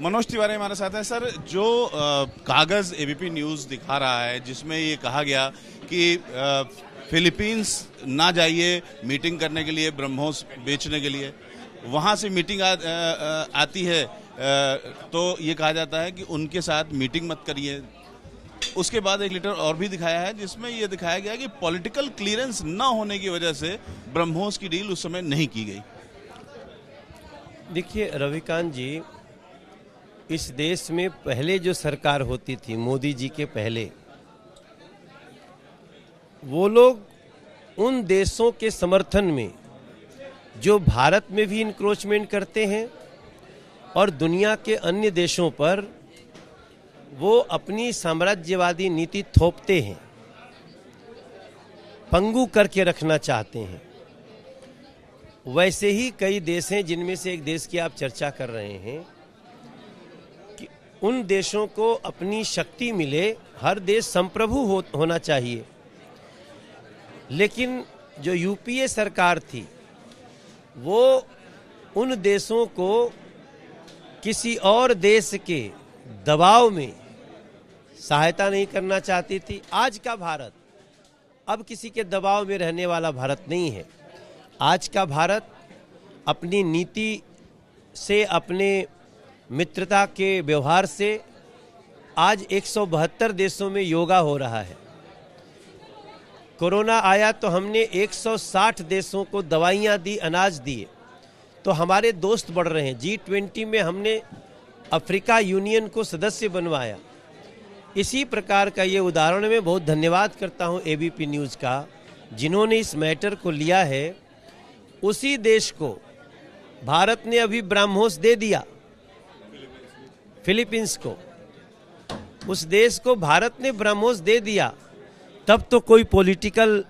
मनोज तिवारी हमारे साथ हैं। सर, जो कागज एबीपी न्यूज़ दिखा रहा है जिसमें ये कहा गया कि फिलीपींस ना जाइए मीटिंग करने के लिए, ब्रह्मोस बेचने के लिए, वहाँ से मीटिंग आती है तो ये कहा जाता है कि उनके साथ मीटिंग मत करिए। उसके बाद एक लेटर और भी दिखाया है जिसमें ये दिखाया गया कि पॉलिटिकल क्लियरेंस ना होने की वजह से ब्रह्मोस की डील उस समय नहीं की गई। देखिए रविकांत जी, इस देश में पहले जो सरकार होती थी, मोदी जी के पहले, वो लोग उन देशों के समर्थन में जो भारत में भी इंक्रोचमेंट करते हैं और दुनिया के अन्य देशों पर वो अपनी साम्राज्यवादी नीति थोपते हैं, पंगु करके रखना चाहते हैं। वैसे ही कई देश हैं जिनमें से एक देश की आप चर्चा कर रहे हैं कि उन देशों को अपनी शक्ति मिले, हर देश संप्रभु होना चाहिए। लेकिन जो यूपीए सरकार थी वो उन देशों को किसी और देश के दबाव में सहायता नहीं करना चाहती थी। आज का भारत अब किसी के दबाव में रहने वाला भारत नहीं है। आज का भारत अपनी नीति से, अपने मित्रता के व्यवहार से आज 172 देशों में योगा हो रहा है। कोरोना आया तो हमने 160 देशों को दवाइयाँ दी, अनाज दिए, तो हमारे दोस्त बढ़ रहे हैं। G20 में हमने अफ्रीका यूनियन को सदस्य बनवाया। इसी प्रकार का ये उदाहरण मैं बहुत धन्यवाद करता हूँ एबीपी न्यूज़ का, जिन्होंने इस मैटर को लिया है। उसी देश को भारत ने अभी ब्रह्मोस दे दिया, फिलीपींस को। उस देश को भारत ने ब्रह्मोस दे दिया, तब तो कोई पॉलिटिकल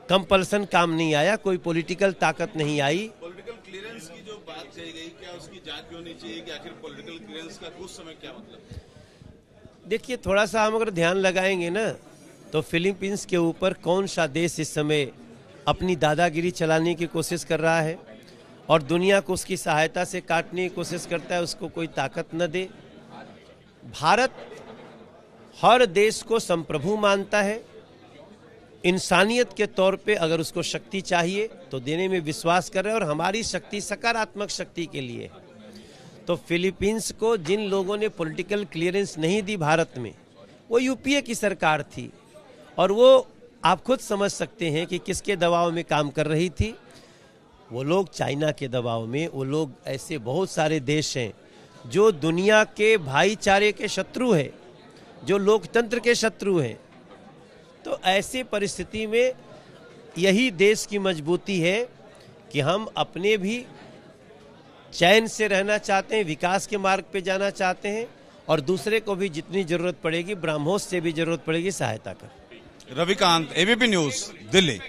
कंपल्सन काम नहीं आया, कोई पॉलिटिकल ताकत नहीं आई। पॉलिटिकल क्लियरेंस की जो बात कही गई, क्या उसकी जांच भी होनी चाहिए कि आखिर पॉलिटिकल क्लियरेंस का उस समय क्या मतलब? देखिए, थोड़ा सा हम अगर ध्यान लगाएंगे ना तो फिलीपींस के ऊपर कौन सा देश इस समय अपनी दादागिरी चलाने की कोशिश कर रहा है और दुनिया को उसकी सहायता से काटने की कोशिश करता है, उसको कोई ताकत न दे। भारत हर देश को संप्रभु मानता है। इंसानियत के तौर पे अगर उसको शक्ति चाहिए तो देने में विश्वास कर रहे हैं, और हमारी शक्ति सकारात्मक शक्ति के लिए है। तो फिलीपींस को जिन लोगों ने पॉलिटिकल क्लियरेंस नहीं दी भारत में, वो यूपीए की सरकार थी, और वो आप खुद समझ सकते हैं कि किसके दबाव में काम कर रही थी। वो लोग चाइना के दबाव में, वो लोग ऐसे बहुत सारे देश हैं जो दुनिया के भाईचारे के शत्रु हैं, जो लोकतंत्र के शत्रु हैं। तो ऐसी परिस्थिति में यही देश की मजबूती है कि हम अपने भी चैन से रहना चाहते हैं, विकास के मार्ग पे जाना चाहते हैं, और दूसरे को भी जितनी जरूरत पड़ेगी, ब्रह्मोस से भी जरूरत पड़ेगी, सहायता कर। Ravikant, ABP news, Delhi.